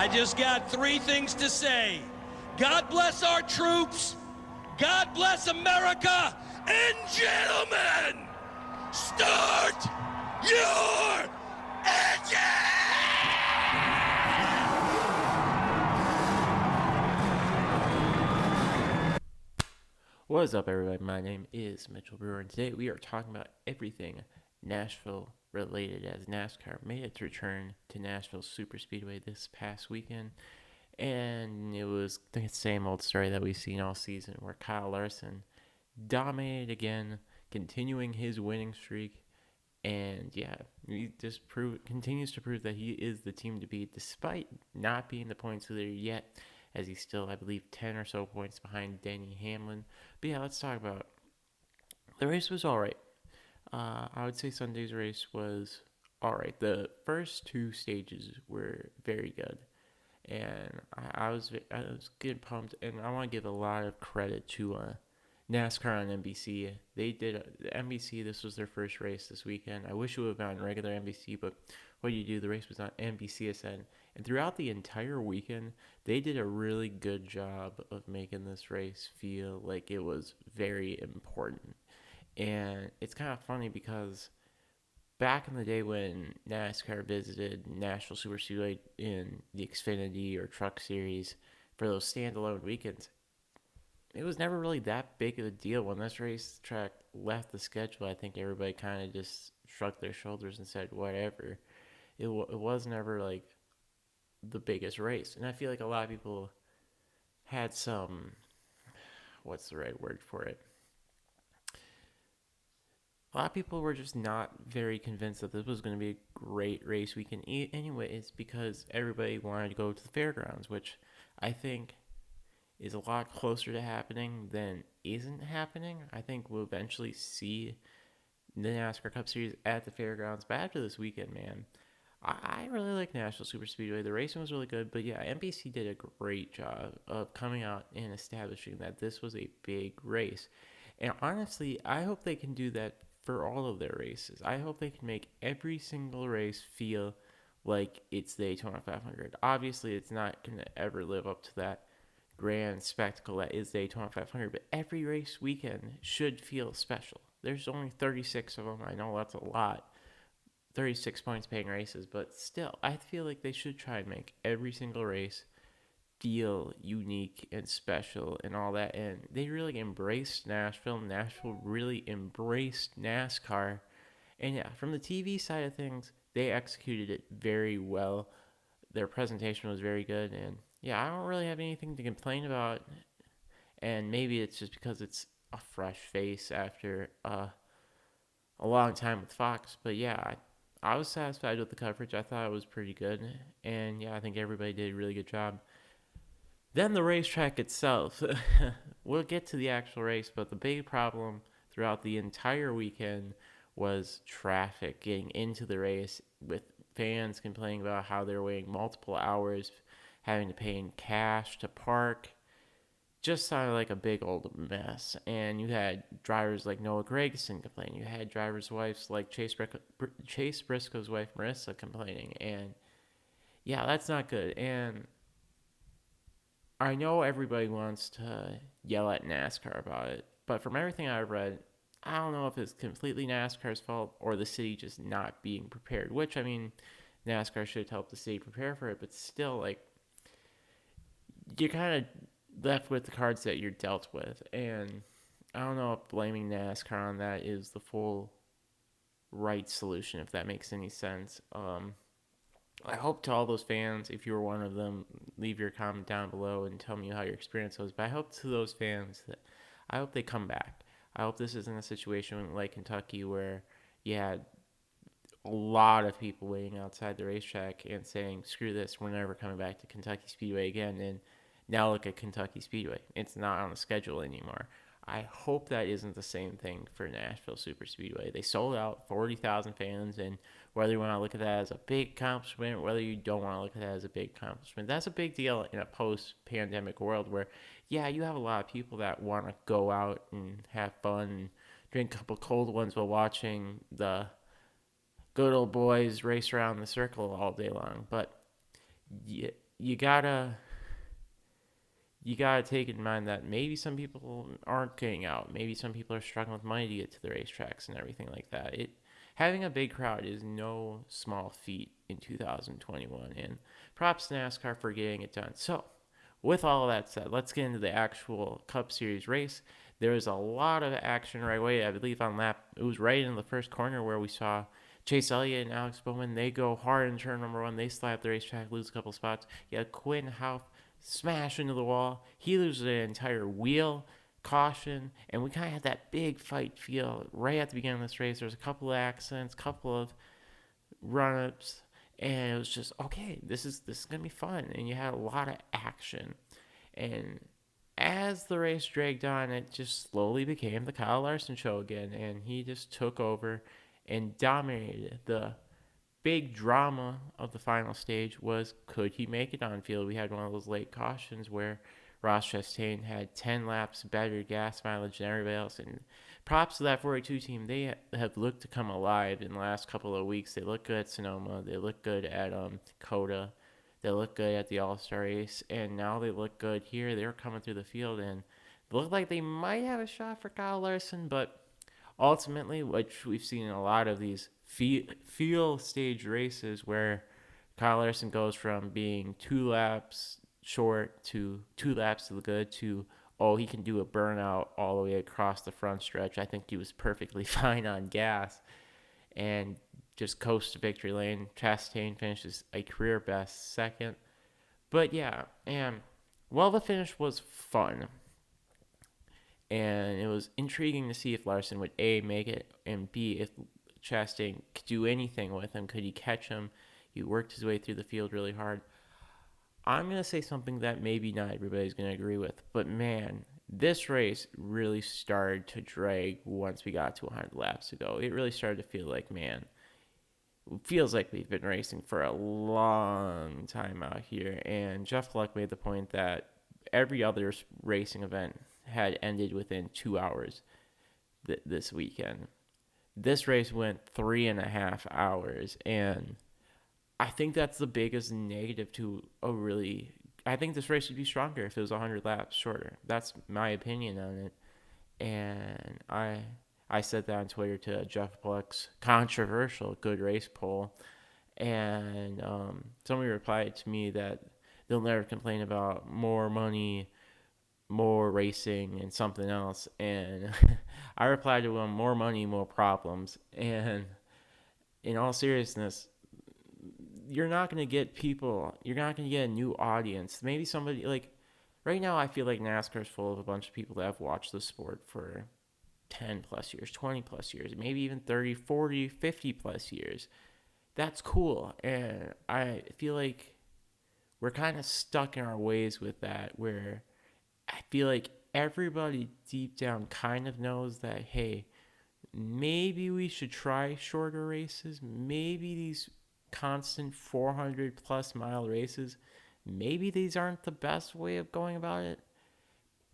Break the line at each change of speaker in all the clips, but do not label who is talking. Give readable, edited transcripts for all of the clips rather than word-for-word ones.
I just got three things to say. God bless our troops. God bless America. And gentlemen, start your engine!
What is up, everybody? My name is Mitchell Breuer, and today we are talking about everything Nashville related as NASCAR made its return to Nashville Superspeedway this past weekend. And it was the same old story that we've seen all season, where Kyle Larson dominated again, continuing his winning streak. And yeah, he just continues to prove that he is the team to beat, despite not being the points leader yet, as he's still, I believe, 10 or so points behind Denny Hamlin. But yeah, let's talk about the race. Was all right. I would say Sunday's race was all right. The first two stages were very good, and I was getting pumped. And I want to give a lot of credit to NASCAR on NBC. They did NBC. This was their first race this weekend. I wish it would have been on regular NBC, but what do you do? The race was on NBC SN, and throughout the entire weekend, they did a really good job of making this race feel like it was very important. And it's kind of funny because back in the day when NASCAR visited Nashville Superspeedway in the Xfinity or Truck Series for those standalone weekends, it was never really that big of a deal. When this racetrack left the schedule, I think everybody kind of just shrugged their shoulders and said, whatever. It was never like the biggest race. And I feel like a lot of people had some, what's the right word for it? A lot of people were just not very convinced that this was going to be a great race weekend anyways, because everybody wanted to go to the fairgrounds, which I think is a lot closer to happening than isn't happening. I think we'll eventually see the NASCAR Cup Series at the fairgrounds. But after this weekend, man, I really like Nashville Superspeedway. The racing was really good. But yeah, NBC did a great job of coming out and establishing that this was a big race. And honestly, I hope they can do that for all of their races. I hope they can make every single race feel like it's the Daytona 500. Obviously, it's not going to ever live up to that grand spectacle that is Daytona 500, but every race weekend should feel special. There's only 36 of them. I know that's a lot. 36 points paying races, but still, I feel like they should try and make every single race feel unique and special and all that. And they really embraced Nashville. Nashville really embraced NASCAR. And yeah, from the TV side of things, they executed it very well. Their presentation was very good. And yeah, I don't really have anything to complain about. And maybe it's just because it's a fresh face after a long time with Fox. But yeah, I was satisfied with the coverage. I thought it was pretty good. And yeah, I think everybody did a really good job. Then the racetrack itself. We'll get to the actual race, but the big problem throughout the entire weekend was traffic getting into the race, with fans complaining about how they're waiting multiple hours, having to pay in cash to park. Just sounded like a big old mess. And you had drivers like Noah Gragson complaining. You had drivers' wives like Chase Briscoe's wife, Marissa, complaining. And yeah, that's not good. And I know everybody wants to yell at NASCAR about it, but from everything I've read, I don't know if it's completely NASCAR's fault or the city just not being prepared, which, I mean, NASCAR should help the city prepare for it, but still, like, you're kind of left with the cards that you're dealt with, and I don't know if blaming NASCAR on that is the full right solution, if that makes any sense. I hope to all those fans, if you were one of them, leave your comment down below and tell me how your experience was. But I hope to those fans that I hope they come back. I hope this isn't a situation like Kentucky where you had a lot of people waiting outside the racetrack and saying, screw this, we're never coming back to Kentucky Speedway again. And now look at Kentucky Speedway. It's not on the schedule anymore. I hope that isn't the same thing for Nashville Superspeedway. They sold out 40,000 fans, and whether you want to look at that as a big accomplishment, whether you don't want to look at that as a big accomplishment, that's a big deal in a post-pandemic world where, yeah, you have a lot of people that want to go out and have fun and drink a couple cold ones while watching the good old boys race around the circle all day long. But yeah, you gotta take in mind that maybe some people aren't getting out. Maybe some people are struggling with money to get to the racetracks and everything like that. Having a big crowd is no small feat in 2021, and props to NASCAR for getting it done. So, with all of that said, let's get into the actual Cup Series race. There was a lot of action right away. I believe it was right in the first corner where we saw Chase Elliott and Alex Bowman. They go hard in turn number 1. They slap the racetrack, lose a couple spots. You had Quinn Houff smash into the wall. He loses an entire wheel, caution, and we kind of had that big fight feel right at the beginning of this race. There was a couple of accidents, couple of run-ups, and it was just, okay, this is gonna be fun. And you had a lot of action. And as the race dragged on, it just slowly became the Kyle Larson show again, and he just took over and dominated. The big drama of the final stage was, could he make it on field? We had one of those late cautions where Ross Chastain had 10 laps better gas mileage than everybody else. And props to that 42 team. They have looked to come alive in the last couple of weeks. They look good at Sonoma. They look good at Coda. They look good at the All-Star race. And now they look good here. They're coming through the field and look like they might have a shot for Kyle Larson. But ultimately, which we've seen in a lot of these field stage races where Kyle Larson goes from being 2 laps short to 2 laps to the good to, oh, he can do a burnout all the way across the front stretch. I think he was perfectly fine on gas and just coast to victory lane. Chastain finishes a career best second. But yeah, and while the finish was fun, and it was intriguing to see if Larson would A, make it, and B, if Chastain could do anything with him. Could he catch him? He worked his way through the field really hard. I'm going to say something that maybe not everybody's going to agree with, but man, this race really started to drag once we got to 100 laps ago. It really started to feel like, man, it feels like we've been racing for a long time out here. And Jeff Gluck made the point that every other racing event had ended within 2 hours this weekend. This race went 3.5 hours, and I think that's the biggest negative to I think this race would be stronger if it was 100 laps shorter. That's my opinion on it. And I said that on Twitter to Jeff Gluck's controversial good race poll. And somebody replied to me that they'll never complain about more money, more racing, and something else. And I replied to him, more money, more problems. And in all seriousness, you're not going to get people, you're not going to get a new audience. Maybe somebody, like, right now I feel like NASCAR is full of a bunch of people that have watched the sport for 10 plus years, 20 plus years, maybe even 30, 40, 50 plus years. That's cool. And I feel like we're kind of stuck in our ways with that, where I feel like everybody deep down kind of knows that, hey, maybe we should try shorter races. Maybe these constant 400 plus mile races, maybe these aren't the best way of going about it.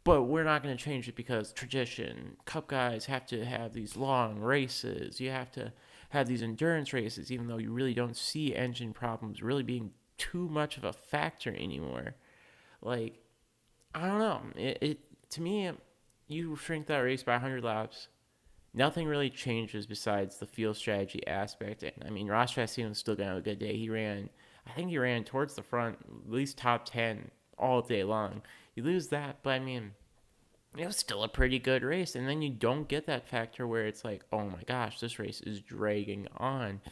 But we're not going to change it because tradition. Cup guys have to have these long races. You have to have these endurance races, even though you really don't see engine problems really being too much of a factor anymore. Like, I don't know. It to me, you shrink that race by 100 laps, nothing really changes besides the field strategy aspect. And I mean, Ross Chastain was still going to have a good day. I think he ran towards the front, at least top 10 all day long. You lose that, but I mean, it was still a pretty good race. And then you don't get that factor where it's like, oh my gosh, this race is dragging on.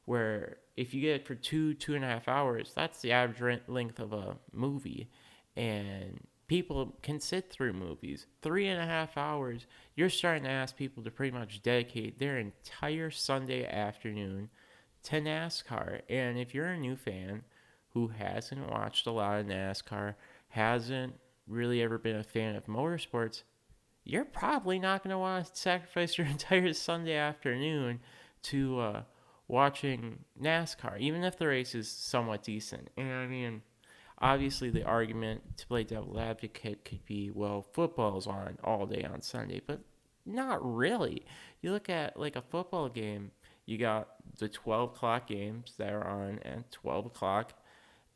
Where if you get it for 2.5 hours, that's the average length of a movie. And people can sit through movies. 3.5 hours, you're starting to ask people to pretty much dedicate their entire Sunday afternoon to NASCAR. And if you're a new fan who hasn't watched a lot of NASCAR, hasn't really ever been a fan of motorsports, you're probably not going to want to sacrifice your entire Sunday afternoon to watching NASCAR, even if the race is somewhat decent. And I mean, obviously the argument to play devil's advocate could be, well, football's on all day on Sunday, but not really. You look at like a football game, you got the 12 o'clock games that are on at 12 o'clock,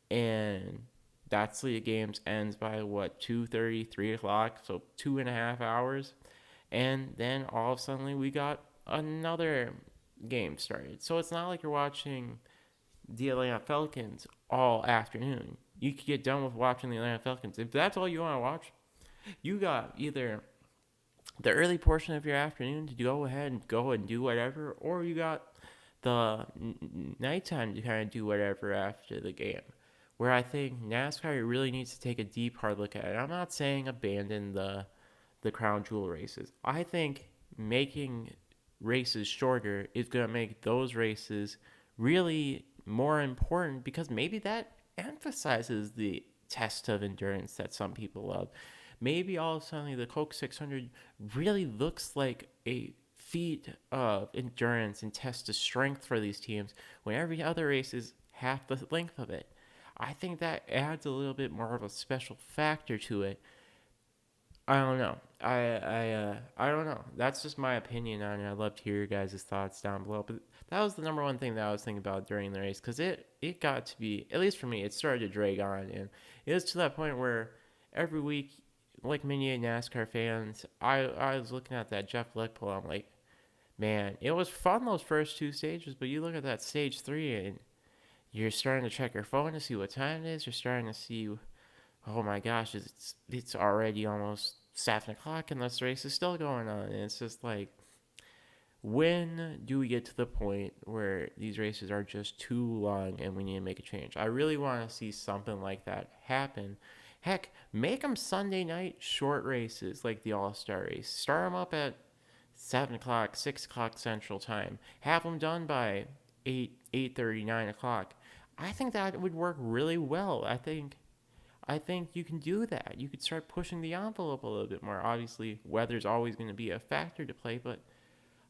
and that slate of games ends by 2:30, 3 o'clock, so 2.5 hours, and then all of a sudden we got another game started. So it's not like you're watching the Atlanta Falcons all afternoon. You could get done with watching the Atlanta Falcons. If that's all you want to watch, you got either the early portion of your afternoon to go ahead and go and do whatever, or you got the nighttime to kind of do whatever after the game. Where I think NASCAR really needs to take a deep, hard look at it. I'm not saying abandon the crown jewel races. I think making races shorter is going to make those races really more important, because maybe that emphasizes the test of endurance that some people love. Maybe all of a sudden the Coke 600 really looks like a feat of endurance and test of strength for these teams when every other race is half the length of it. I think that adds a little bit more of a special factor to it. I don't know. I don't know. That's just my opinion on it. I'd love to hear your guys' thoughts down below. But that was the number one thing that I was thinking about during the race, because it got to be, at least for me, it started to drag on, and it was to that point where every week, like many NASCAR fans, I was looking at that Jeff Leck poll. I'm like, man, it was fun those first two stages, but you look at that stage 3 and you're starting to check your phone to see what time it is. You're starting to see, oh my gosh, it's already almost 7 o'clock and this race is still going on. And it's just like, when do we get to the point where these races are just too long and we need to make a change? I really want to see something like that happen. Heck, make them Sunday night short races like the All-Star race. Start them up at 7 o'clock, 6 o'clock Central Time. Have them done by 8:30, 9 o'clock. I think that would work really well. I think you can do that. You could start pushing the envelope a little bit more. Obviously, weather's always going to be a factor to play, but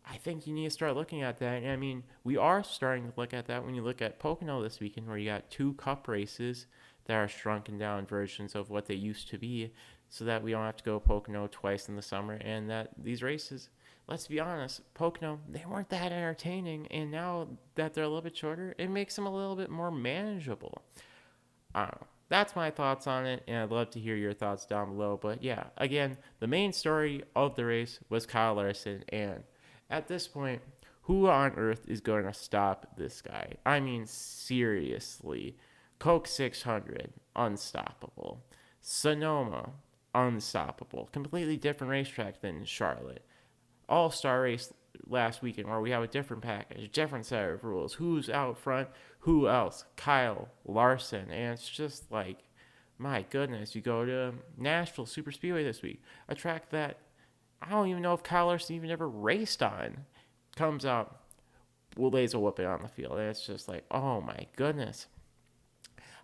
I think you need to start looking at that. And I mean, we are starting to look at that when you look at Pocono this weekend, where you got 2 cup races that are shrunken down versions of what they used to be, so that we don't have to go Pocono twice in the summer. And that these races, let's be honest, Pocono, they weren't that entertaining. And now that they're a little bit shorter, it makes them a little bit more manageable. I don't know. That's my thoughts on it, and I'd love to hear your thoughts down below. But yeah, again, the main story of the race was Kyle Larson, and at this point, who on earth is going to stop this guy? I mean, seriously. Coke 600, unstoppable. Sonoma, unstoppable. Completely different racetrack than Charlotte. All-Star race last weekend where we have a different package, different set of rules. Who's out front? Who else? Kyle Larson. And it's just like, my goodness, you go to Nashville Super Speedway this week, a track that I don't even know if Kyle Larson even ever raced on. Comes out, lays a whooping on the field. And it's just like, oh my goodness.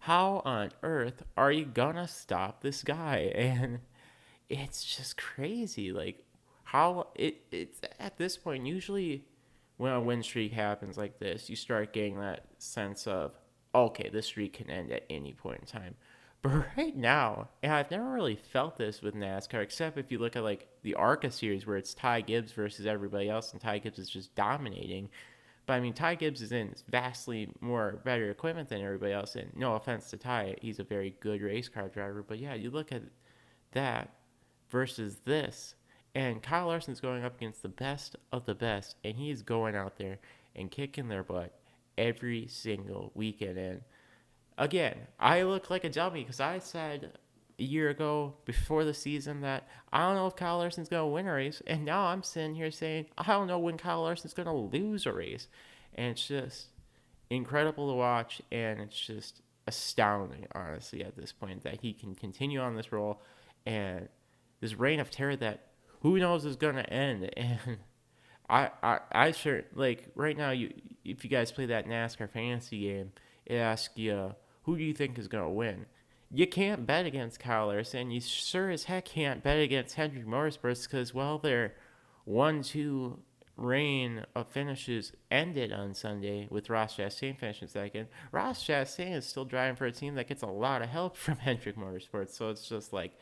How on earth are you gonna stop this guy? And it's just crazy. Like, how it's at this point, usually when a win streak happens like this, you start getting that sense of, okay, this streak can end at any point in time. But right now, and I've never really felt this with NASCAR, except if you look at like the ARCA series where it's Ty Gibbs versus everybody else, and Ty Gibbs is just dominating. But I mean, Ty Gibbs is in vastly more better equipment than everybody else. And no offense to Ty, he's a very good race car driver. But yeah, you look at that versus this, and Kyle Larson's going up against the best of the best, and he's going out there and kicking their butt every single weekend. And again, I look like a dummy because I said a year ago before the season that I don't know if Kyle Larson's going to win a race. And now I'm sitting here saying I don't know when Kyle Larson's going to lose a race. And it's just incredible to watch. And it's just astounding, honestly, at this point that he can continue on this role. And this reign of terror that who knows is going to end. And I sure, like, right now, if you guys play that NASCAR fantasy game, it asks you, who do you think is going to win? You can't bet against Kyle Larson. You sure as heck can't bet against Hendrick Motorsports because, well, their 1-2 reign of finishes ended on Sunday with Ross Chastain finishing second. Ross Chastain is still driving for a team that gets a lot of help from Hendrick Motorsports. So it's just like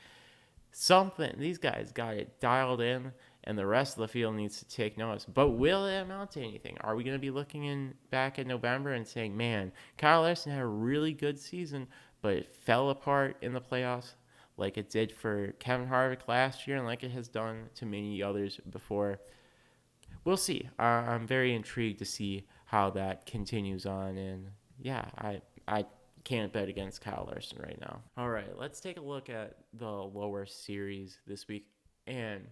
something. These guys got it dialed in, and the rest of the field needs to take notice. But will it amount to anything? Are we going to be looking back in November and saying, man, Kyle Larson had a really good season, but it fell apart in the playoffs like it did for Kevin Harvick last year and like it has done to many others before. We'll see. I'm very intrigued to see how that continues on, and yeah, I can't bet against Kyle Larson right now. All right, let's take a look at the lower series this week. And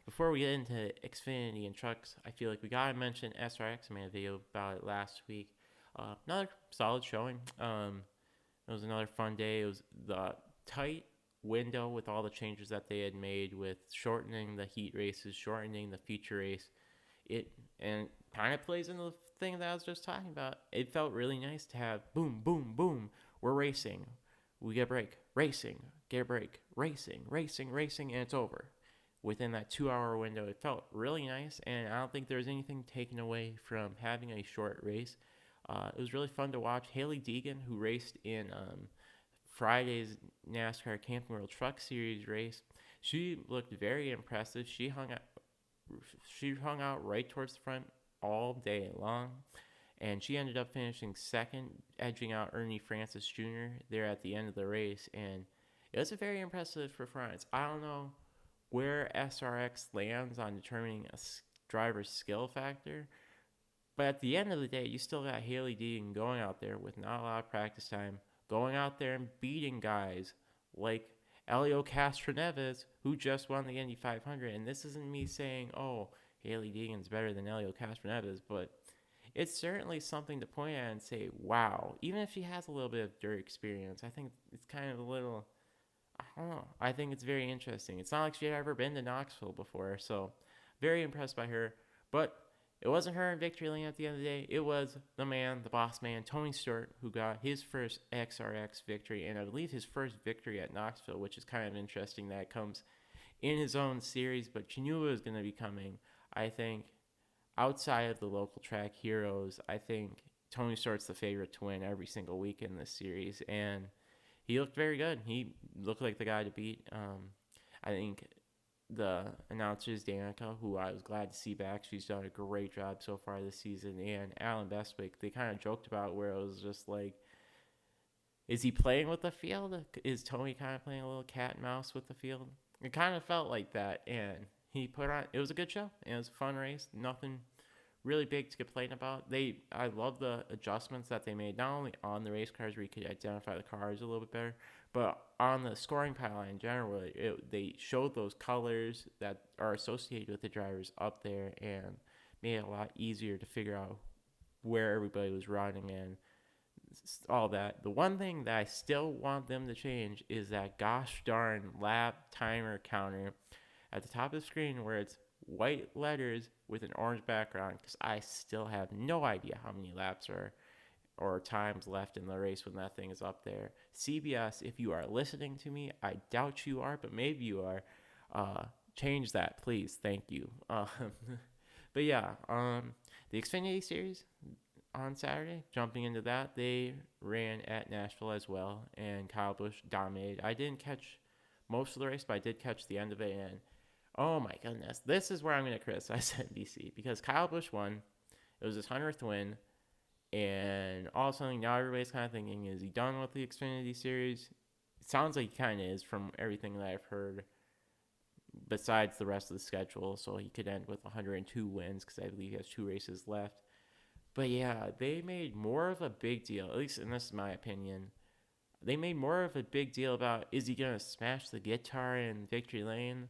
before we get into Xfinity and trucks, I feel like we gotta mention SRX. I made a video about it last week. Another solid showing. It was another fun day. It was the tight window with all the changes that they had made with shortening the heat races, shortening the feature race. It and kind of plays into the thing that I was just talking about. It felt really nice to have boom, boom, boom. We're racing. We get a break. Racing. Get a break. Racing, racing, racing, and it's over. Within that 2 hour window, it felt really nice, and I don't think there was anything taken away from having a short race. It was really fun to watch. Haley Deegan, who raced in Friday's NASCAR Camping World Truck Series race, she looked very impressive. She hung out right towards the front all day long, and she ended up finishing second, edging out Ernie Francis Jr. there at the end of the race, and it was a very impressive performance. I don't know where SRX lands on determining a driver's skill factor, but at the end of the day, you still got Haley Deegan going out there with not a lot of practice time, going out there and beating guys like Elio Castroneves, who just won the Indy 500. And this isn't me saying, oh, Haley Deegan's better than Elio Castroneves, but it's certainly something to point at and say, wow. Even if she has a little bit of dirt experience, I think it's kind of a little, I don't know. I think it's very interesting. It's not like she had ever been to Knoxville before, so very impressed by her. But it wasn't her in victory lane at the end of the day. It was the man, the boss man, Tony Stewart, who got his first XRX victory, and I believe his first victory at Knoxville, which is kind of interesting that it comes in his own series, but you knew it was going to be coming. I think outside of the local track heroes, I think Tony Stewart's the favorite to win every single week in this series, and he looked very good. He looked like the guy to beat. I think the announcer is Danica, who I was glad to see back. She's done a great job so far this season. And Alan Bestwick, they kind of joked about where it was just like, is he playing with the field? Is Tony kind of playing a little cat and mouse with the field? It kind of felt like that. And he put on, it was a good show. It was a fun race. Nothing really big to complain about. I love the adjustments that they made, not only on the race cars where you could identify the cars a little bit better, but on the scoring pile in general. They showed those colors that are associated with the drivers up there and made it a lot easier to figure out where everybody was running and all that. The one thing that I still want them to change is that gosh darn lap timer counter at the top of the screen where it's white letters with an orange background, because I still have no idea how many laps or times left in the race when that thing is up there. CBS, if you are listening to me, I doubt you are, but maybe you are. Change that, please. Thank you. But yeah, the Xfinity Series on Saturday, jumping into that, they ran at Nashville as well, and Kyle Busch dominated. I didn't catch most of the race, but I did catch the end of it, and oh my goodness, this is where I'm going to criticize NBC, because Kyle Busch won. It was his 100th win, and all of a sudden now everybody's kind of thinking, is he done with the Xfinity Series? It sounds like he kind of is from everything that I've heard, besides the rest of the schedule, so he could end with 102 wins, because I believe he has 2 races left. But yeah, they made more of a big deal, at least, and this is my opinion, they made more of a big deal about, is he going to smash the guitar in victory lane,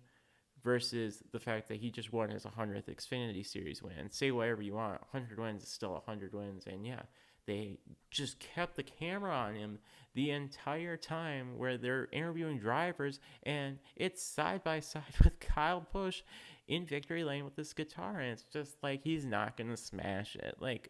versus the fact that he just won his 100th Xfinity Series win. Say whatever you want, 100 wins is still 100 wins. And yeah, they just kept the camera on him the entire time where they're interviewing drivers, and it's side by side with Kyle Busch in victory lane with this guitar, and it's just like, he's not going to smash it. Like,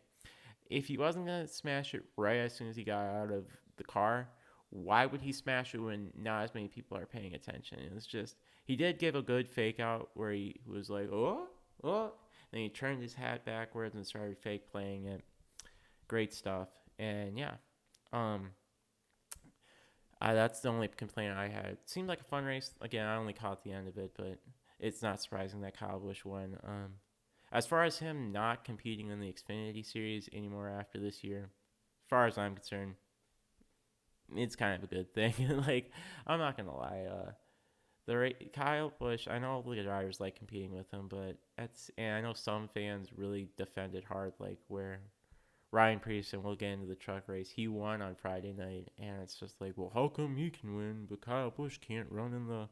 if he wasn't going to smash it right as soon as he got out of the car, why would he smash it when not as many people are paying attention? It's just, he did give a good fake out where he was like, oh. Then he turned his hat backwards and started fake playing it. Great stuff. And yeah, that's the only complaint I had. It seemed like a fun race. Again, I only caught the end of it, but it's not surprising that Kyle Busch won. As far as him not competing in the Xfinity Series anymore after this year, as far as I'm concerned, it's kind of a good thing. Like, I'm not gonna lie. Kyle Busch, I know the drivers like competing with him, but and I know some fans really defended hard, like where Ryan Preece, and we'll get into the truck race. He won on Friday night, and it's just like, well, how come he can win, but Kyle Busch can't run in the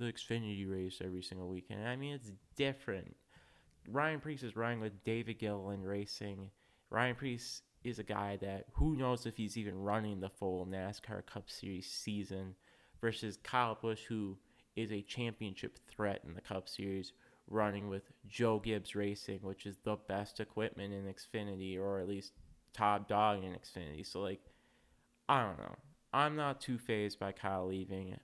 Xfinity race every single weekend? I mean, it's different. Ryan Preece is riding with David Gilliland Racing. Ryan Preece is a guy that who knows if he's even running the full NASCAR Cup Series season, versus Kyle Busch, who is a championship threat in the Cup Series, running with Joe Gibbs Racing, which is the best equipment in Xfinity, or at least top dog in Xfinity. So, like, I don't know. I'm not too phased by Kyle leaving.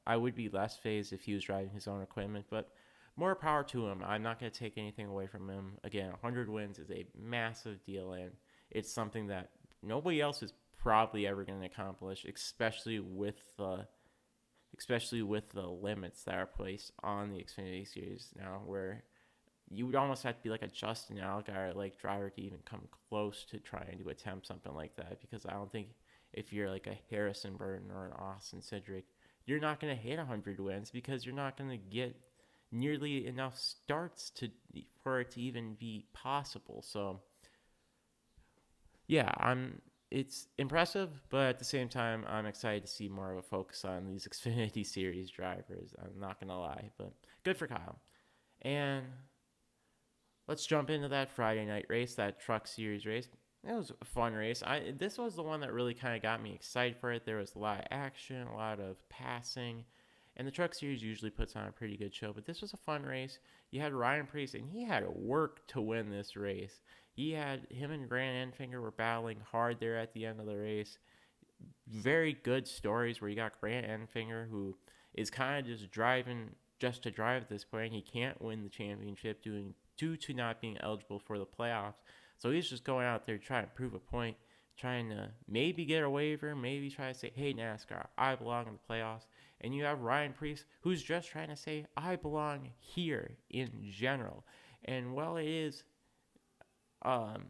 I would be less phased if he was driving his own equipment, but more power to him. I'm not going to take anything away from him. Again, 100 wins is a massive deal, and it's something that nobody else is probably ever going to accomplish, especially with the limits that are placed on the Xfinity Series now, where you would almost have to be like a Justin Allgaier like driver to even come close to trying to attempt something like that. Because I don't think if you're like a Harrison Burton or an Austin Cindric, you're not going to hit 100 wins because you're not going to get nearly enough starts for it to even be possible. So yeah, it's impressive, but at the same time, I'm excited to see more of a focus on these Xfinity Series drivers. I'm not gonna lie, but good for Kyle. And let's jump into that Friday night race, that Truck Series race. It was a fun race. This was the one that really kind of got me excited for it. There was a lot of action, a lot of passing, and the Truck Series usually puts on a pretty good show. But this was a fun race. You had Ryan Preece, and he had to work to win this race. Him and Grant Enfinger were battling hard there at the end of the race. Very good stories where you got Grant Enfinger, who is kind of just driving just to drive at this point. He can't win the championship due to not being eligible for the playoffs. So he's just going out there trying to prove a point, trying to maybe get a waiver, maybe try to say, hey, NASCAR, I belong in the playoffs. And you have Ryan Preece, who's just trying to say, I belong here in general. And while it is um,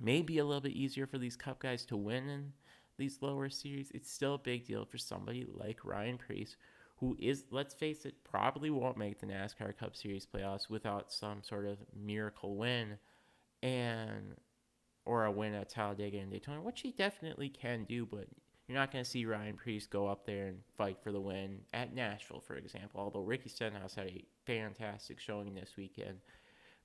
maybe a little bit easier for these Cup guys to win in these lower series, it's still a big deal for somebody like Ryan Preece, who is, let's face it, probably won't make the NASCAR Cup Series playoffs without some sort of miracle win, and or a win at Talladega and Daytona, which he definitely can do, but you're not going to see Ryan Preece go up there and fight for the win at Nashville, for example, although Ricky Stenhouse had a fantastic showing this weekend.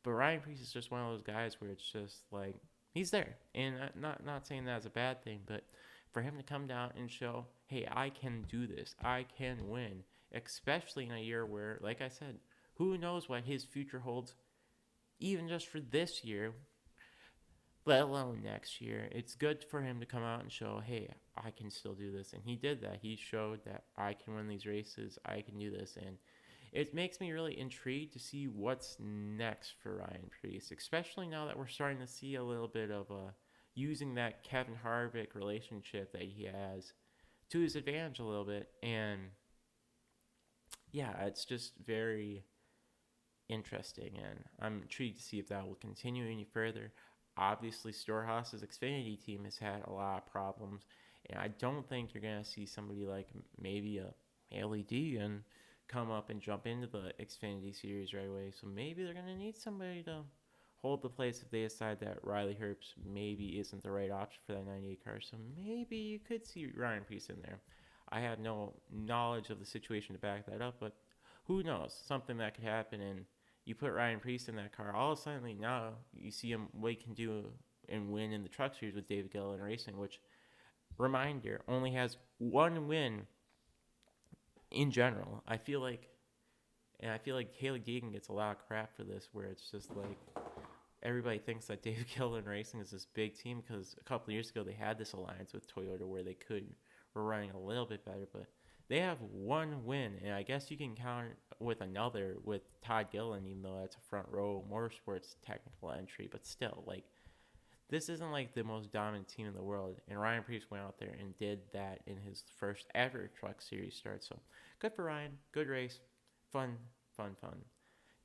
But Ryan Preece is just one of those guys where it's just like, he's there. And not saying that as a bad thing, but for him to come down and show, hey, I can do this. I can win. Especially in a year where, like I said, who knows what his future holds, even just for this year, let alone next year. It's good for him to come out and show, hey, I can still do this. And he did that. He showed that I can win these races. I can do this. And it makes me really intrigued to see what's next for Ryan Preece, especially now that we're starting to see a little bit of using that Kevin Harvick relationship that he has to his advantage a little bit. And yeah, it's just very interesting, and I'm intrigued to see if that will continue any further. Obviously, Storehaus's Xfinity team has had a lot of problems, and I don't think you're going to see somebody like maybe a Haley Deegan come up and jump into the Xfinity Series right away. So maybe they're going to need somebody to hold the place if they decide that Riley Herbst maybe isn't the right option for that 98 car. So maybe you could see Ryan Preece in there. I have no knowledge of the situation to back that up, but who knows? Something that could happen, and you put Ryan Preece in that car, all of a sudden now you see him what he can do and win in the Truck Series with David Gilliland Racing, which, reminder, only has one win in general. I feel like Haley Deegan gets a lot of crap for this, where it's just like everybody thinks that David Gilliland Racing is this big team because a couple of years ago they had this alliance with Toyota where they were running a little bit better, but they have one win, and I guess you can count with another with Todd Gilliland, even though that's a front row motorsports technical entry, but still, like, this isn't like the most dominant team in the world, and Ryan Preece went out there and did that in his first ever Truck Series start. So good for Ryan, good race, fun.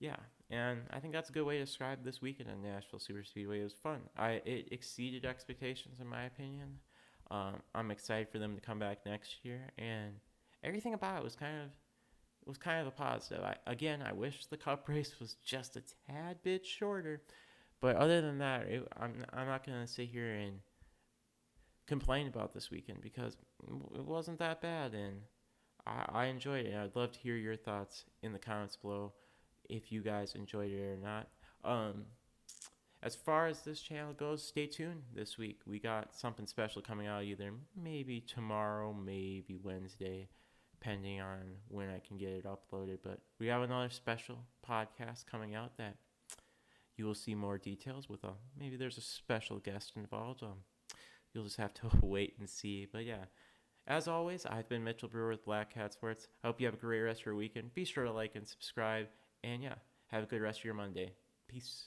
Yeah, And I think that's a good way to describe this weekend at Nashville Super Speedway. It was fun. It exceeded expectations in my opinion. I'm excited for them to come back next year, and everything about it was kind of a positive. I wish the Cup race was just a tad bit shorter, but other than that, I'm not gonna sit here and complain about this weekend because it wasn't that bad, and I enjoyed it. I'd love to hear your thoughts in the comments below if you guys enjoyed it or not. As far as this channel goes, stay tuned this week. We got something special coming out either maybe tomorrow, maybe Wednesday, depending on when I can get it uploaded. But we have another special podcast coming out that you will see more details with. Maybe there's a special guest involved. You'll just have to wait and see. But yeah, as always, I've been Mitchell Breuer with Black Cat Sports. I hope you have a great rest of your weekend. Be sure to like and subscribe. And yeah, have a good rest of your Monday. Peace.